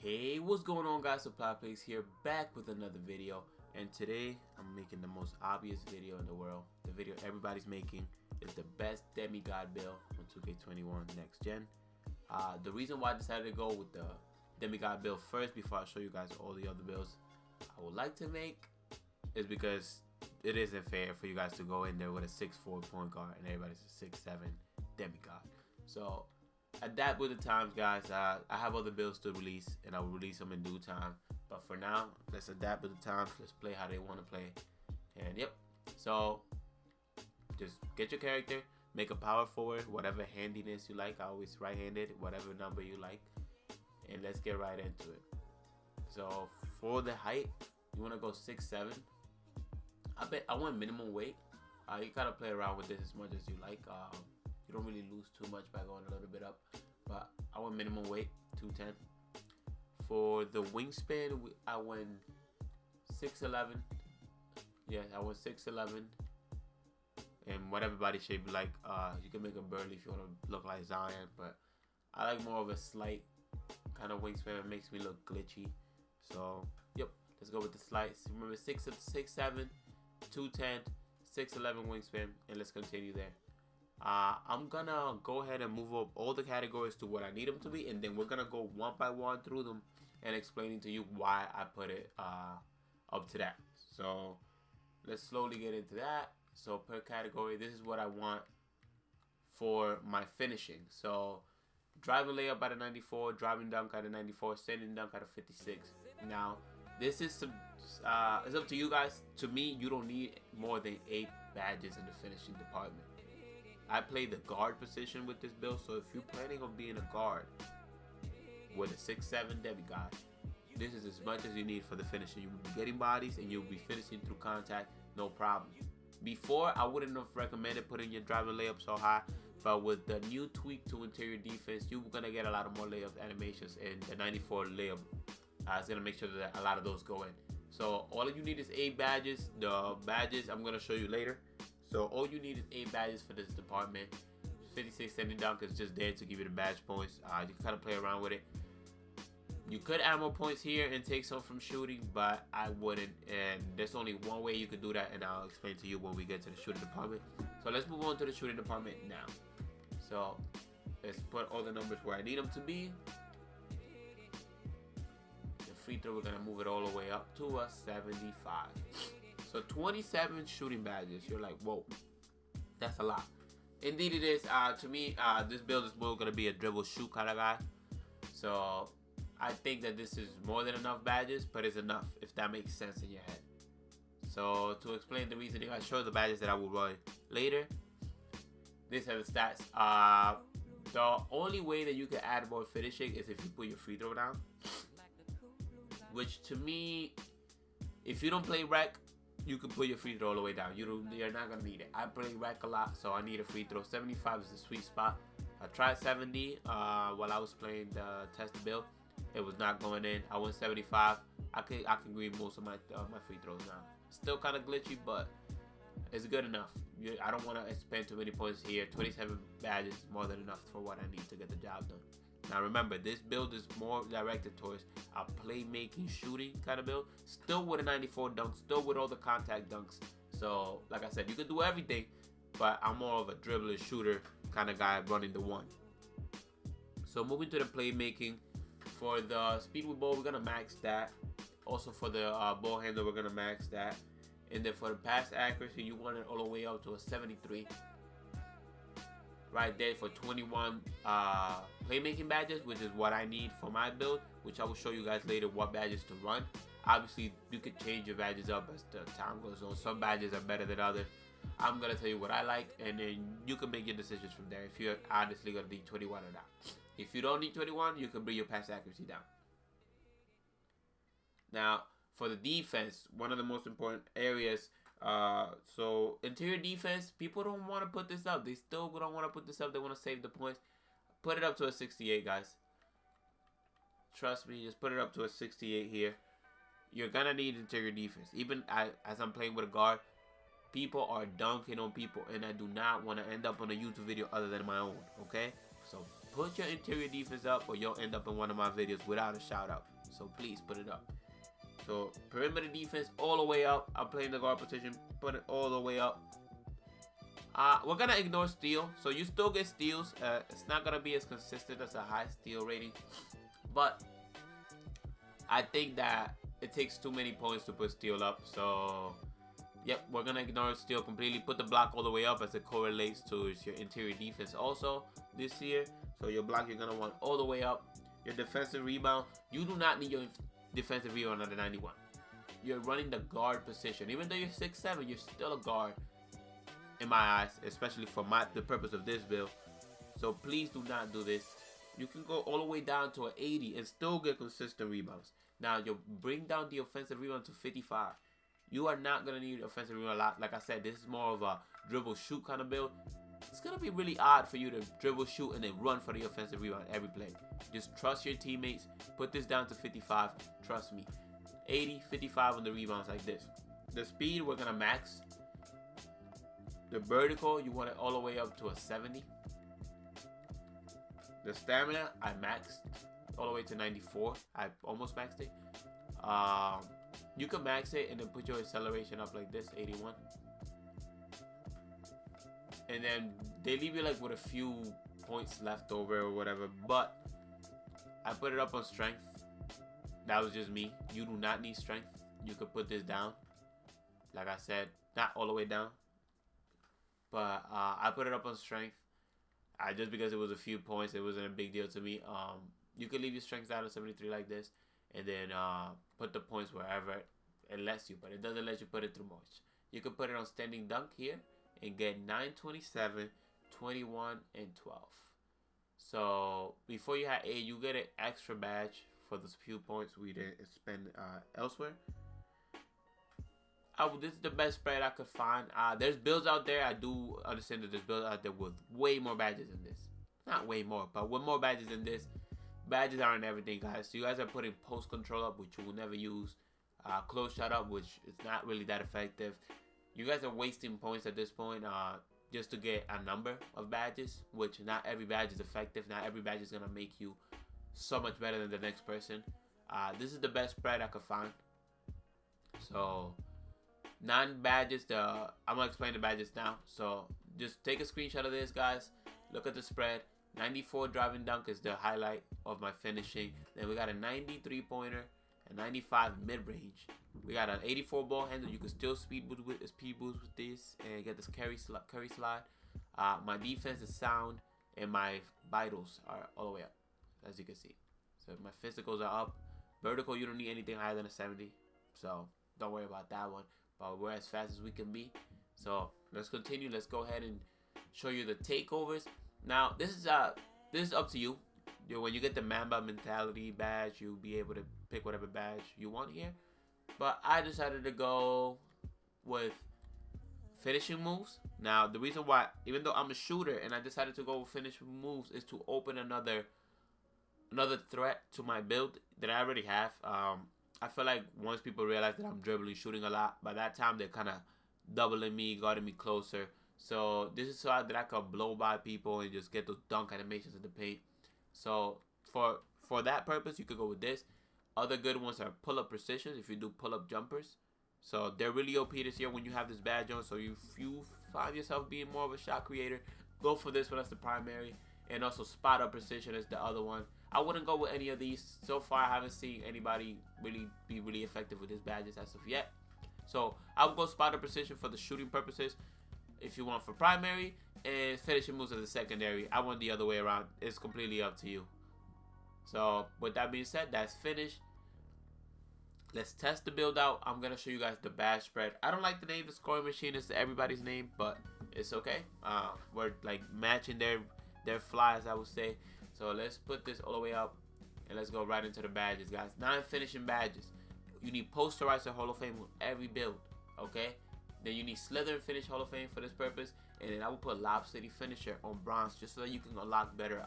Hey, what's going on, guys? Supply Plays here, back with another video, and today I'm making the most obvious video in the world. The video everybody's making is the best demigod build on 2K21 next gen. The reason why I decided to go with the demigod build first before I show you guys all the other builds I would like to make is because it isn't fair for you guys to go in there with a 6'4" point guard and everybody's a 6'7" demigod. So adapt with the times, guys. I have other builds to release, and I will release them in due time. But for now, let's adapt with the times. Let's play how they want to play. And yep, so just get your character, make a power forward, whatever handiness you like. I always right-handed, whatever number you like, and let's get right into it. So for the height, you want to go 6'7". I want minimum weight. You gotta play around with this as much as you like. You don't really lose too much by going a little bit up, but I went minimum weight 210. For the wingspan, I went 6'11". Yeah, I went 6'11", and whatever body shape you like. You can make a burly if you want to look like Zion, but I like more of a slight kind of wingspan. It makes me look glitchy. So yep, let's go with the slights. Remember 6'7", 210, 6'11" wingspan, and let's continue there. I'm gonna go ahead and move up all the categories to what I need them to be, and then we're gonna go one by one through them and explaining to you why I put it up to that. So let's slowly get into that. So per category, this is what I want for my finishing. So driving layup at a 94, driving dunk at a 94, standing dunk at a 56. Now this is some it's up to you guys. To me, you don't need more than 8 badges in the finishing department. I play the guard position with this build, so if you're planning on being a guard with a 6'7" demigod, this is as much as you need for the finishing. You will be getting bodies and you'll be finishing through contact, no problem. Before, I wouldn't have recommended putting your driving layup so high, but with the new tweak to interior defense, you're gonna get a lot of more layup animations, and the 94 layup is gonna make sure that a lot of those go in. So all you need is 8 badges. The badges I'm gonna show you later. So all you need is 8 badges for this department. 56 standing dunk is just there to give you the badge points. You can kind of play around with it. You could add more points here and take some from shooting, but I wouldn't. And there's only one way you could do that, and I'll explain to you when we get to the shooting department. So let's move on to the shooting department now. So let's put all the numbers where I need them to be. The free throw, we're gonna move it all the way up to a 75. So 27 shooting badges. You're like, whoa, that's a lot. Indeed it is. To me, this build is more going to be a dribble shoot kind of guy. So I think that this is more than enough badges, but it's enough if that makes sense in your head. So to explain the reasoning, I show the badges that I will run later. These are the stats. The only way that you can add more finishing is if you put your free throw down. Which to me, if you don't play rec, you can put your free throw all the way down. You're not gonna need it. I play rec a lot, so I need a free throw. 75 is the sweet spot. I tried 70 while I was playing the test build. It was not going in. I went 75. I can green most of my free throws now. Still kind of glitchy, but it's good enough. I don't want to spend too many points here. 27 badges is more than enough for what I need to get the job done. Now remember, this build is more directed towards a playmaking, shooting kind of build. Still with a 94 dunk, still with all the contact dunks. So, like I said, you can do everything, but I'm more of a dribbler, shooter kind of guy running the one. So moving to the playmaking, for the speed with ball, we're gonna max that. Also for the ball handle, we're gonna max that. And then for the pass accuracy, you want it all the way up to a 73. Right there for 21 playmaking badges, which is what I need for my build, which I will show you guys later what badges to run. Obviously, you can change your badges up as the time goes on. Some badges are better than others. I'm going to tell you what I like, and then you can make your decisions from there if you're honestly going to need 21 or not. If you don't need 21, you can bring your pass accuracy down. Now, for the defense, one of the most important areas, so interior defense, people don't want to put this up. They still don't want to put this up. They want to save the points. Put it up to a 68, guys. Trust me, just put it up to a 68 here. You're going to need interior defense. Even as I'm playing with a guard, people are dunking on people, and I do not want to end up on a YouTube video other than my own, okay? So put your interior defense up, or you'll end up in one of my videos without a shout out. So please put it up. So perimeter defense all the way up. I'm playing the guard position, put it all the way up. We're gonna ignore steal, so you still get steals. It's not gonna be as consistent as a high steal rating, but I think that it takes too many points to put steal up. So yep, we're gonna ignore steal completely. Put the block all the way up as it correlates to your interior defense also this year. So your block you're gonna want all the way up. Your defensive rebound, you do not need your defensive rebound under 91. You're running the guard position. Even though you're 6'7", you're still a guard in my eyes, especially for the purpose of this build. So please do not do this. You can go all the way down to an 80 and still get consistent rebounds. Now you bring down the offensive rebound to 55. You are not gonna need offensive rebound a lot. Like I said, this is more of a dribble shoot kind of build. It's gonna be really odd for you to dribble shoot and then run for the offensive rebound every play. Just trust your teammates. Put this down to 55. Trust me. 80, 55 on the rebounds like this. The speed we're gonna max. The vertical, you want it all the way up to a 70. The stamina, I maxed all the way to 94. I almost maxed it. You can max it and then put your acceleration up like this, 81. And then they leave you like with a few points left over or whatever. But I put it up on strength. That was just me. You do not need strength. You could put this down. Like I said, not all the way down. But I put it up on strength. Just because it was a few points, it wasn't a big deal to me. You could leave your strength down to 73 like this, and then put the points wherever it lets you. But it doesn't let you put it through much. You could put it on standing dunk here and get 9, 27, 21, and 12. So before you had 8, you get an extra badge for those few points we didn't spend elsewhere. This is the best spread I could find. There's builds out there. I do understand that there's builds out there with way more badges than this. Not way more, but with more badges than this. Badges aren't everything, guys. So you guys are putting post control up, which you will never use. Close shot up, which is not really that effective. You guys are wasting points at this point just to get a number of badges, which not every badge is effective. Not every badge is going to make you so much better than the next person. This is the best spread I could find. So 9 badges. I'm gonna explain the badges now. So just take a screenshot of this, guys. Look at the spread. 94 driving dunk is the highlight of my finishing. Then we got a 93 pointer, a 95 mid range. We got an 84 ball handle. You can still speed boost with this and get this curry slide. My defense is sound and my vitals are all the way up, as you can see. So my physicals are up. Vertical, you don't need anything higher than a 70. So don't worry about that one. But we're as fast as we can be. So let's continue. Let's go ahead and show you the takeovers. Now this is up to you. When you get the Mamba mentality badge, you'll be able to pick whatever badge you want here. But I decided to go with finishing moves. Now the reason why, even though I'm a shooter and I decided to go with finishing moves, is to open another threat to my build that I already have. I feel like once people realize that I'm dribbling, shooting a lot, by that time they're kind of doubling me, guarding me closer. So this is so that I could blow by people and just get those dunk animations in the paint. So for that purpose, you could go with this. Other good ones are pull-up precisions if you do pull-up jumpers. So they're really OP this year when you have this badge on. So if you find yourself being more of a shot creator, go for this one as the primary. And also spot-up precision is the other one. I wouldn't go with any of these. So far, I haven't seen anybody be really effective with these badges as of yet. So I would go spot-up precision for the shooting purposes if you want for primary, and finishing moves as a secondary. I want the other way around. It's completely up to you. So with that being said, that's finished. Let's test the build out. I'm going to show you guys the badge spread. I don't like the name the scoring machine is everybody's name, but it's okay. We're like matching their flies, I would say. So let's put this all the way up and let's go right into the badges, guys. 9 finishing badges. You need Posterizer Hall of Fame with every build, okay? Then you need Slither Finish Hall of Fame for this purpose. And then I will put Lob City Finisher on bronze just so that you can unlock better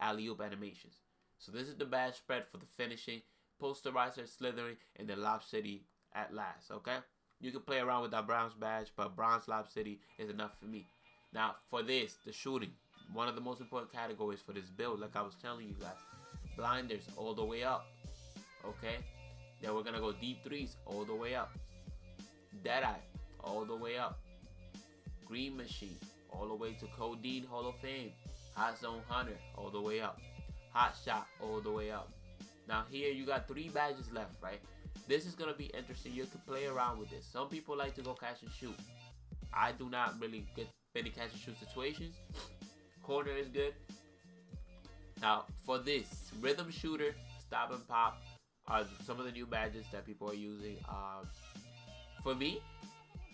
alley-oop animations. So this is the badge spread for the finishing. Posterizer, Slithering, and then Lob City at last, okay? You can play around with that bronze badge, but bronze Lob City is enough for me. Now, for this, the shooting. One of the most important categories for this build, like I was telling you guys. Blinders all the way up, okay? Then we're gonna go deep threes all the way up. Deadeye all the way up. Green Machine all the way to Codeine Hall of Fame. Hot Zone Hunter all the way up. Hot Shot all the way up. Now here you got 3 badges left, right? This is gonna be interesting. You can play around with this. Some people like to go catch and shoot. I do not really get many catch and shoot situations. Corner is good. Now for this, Rhythm Shooter, Stop and Pop are some of the new badges that people are using. For me,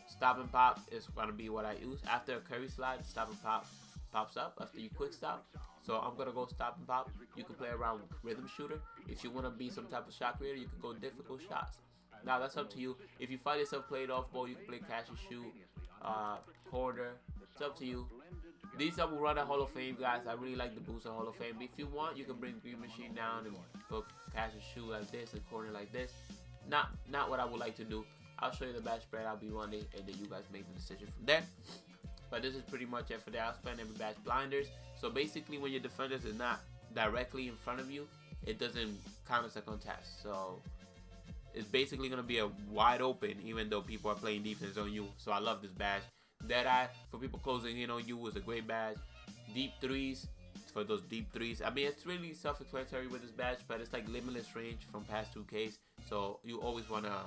Stop and Pop is gonna be what I use. After a curry slide, Stop and Pop pops up after you quick stop. So I'm gonna go Stop and Pop. You can play around with Rhythm Shooter. If you wanna be some type of shot creator, you can go difficult shots. Now that's up to you. If you find yourself playing off ball, you can play catch and shoot, corner. It's up to you. These are will run at Hall of Fame, guys. I really like the boost at Hall of Fame. If you want, you can bring Green Machine down and go catch and shoot like this and corner like this. Not what I would like to do. I'll show you the badge spread I'll be running, and then you guys make the decision from there. But this is pretty much it for that. I'll spend every badge blinders. So basically, when your defenders is not directly in front of you, it doesn't count as a contest. So it's basically gonna be a wide open, even though people are playing defense on you. So I love this badge. Deadeye for people closing in on you was a great badge. Deep threes for those deep threes. I mean, it's really self-explanatory with this badge, but it's like limitless range from past 2Ks. So you always wanna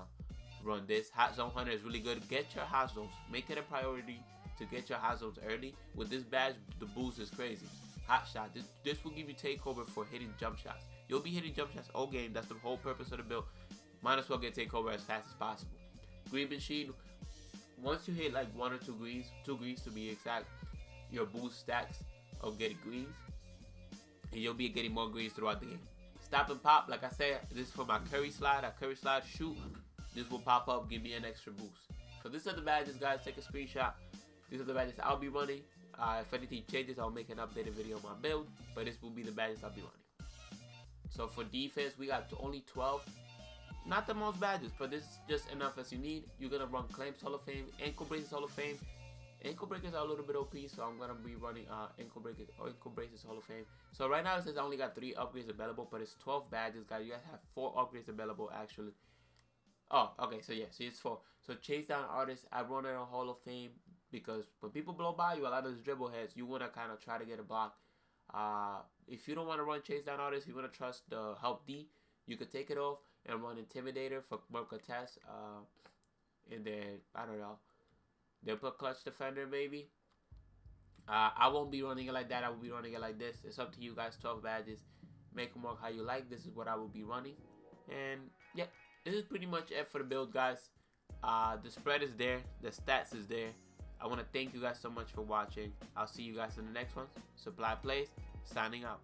run this. Hot Zone Hunter is really good. Get your hot zones. Make it a priority to get your hot zones early. With this badge, the boost is crazy. Hot Shot. This will give you takeover for hitting jump shots. You'll be hitting jump shots all game. That's the whole purpose of the build. Might as well get takeover as fast as possible. Green Machine. Once you hit like 1 or 2 greens, 2 greens to be exact, your boost stacks of getting greens, and you'll be getting more greens throughout the game. Stop and Pop, like I said, this is for my curry slide. I curry slide, shoot. This will pop up, give me an extra boost. So these are the badges, guys. Take a screenshot. These are the badges I'll be running. If anything changes, I'll make an updated video on my build. But this will be the badges I'll be running. So for defense, we got only 12. Not the most badges, but this is just enough as you need. You're gonna run Clamps Hall of Fame, Ankle Braces Hall of Fame. Ankle breakers are a little bit OP, so I'm gonna be running ankle braces Hall of Fame. So right now it says I only got 3 upgrades available, but it's 12 badges, guys. You guys have 4 upgrades available actually. Oh, okay, so yeah, so it's 4. So Chase Down Artists, I run it on Hall of Fame because when people blow by you, a lot of those dribble heads, you wanna kind of try to get a block. If you don't want to run Chase Down Artists, you want to trust the Help D, you could take it off and run Intimidator for more contests. And then I don't know. They'll put Clutch Defender maybe. I won't be running it like that. I will be running it like this. It's up to you guys. 12 badges. Make them work how you like. This is what I will be running. And yeah, this is pretty much it for the build, guys. The spread is there. The stats is there. I want to thank you guys so much for watching. I'll see you guys in the next one. Supply Plays, signing out.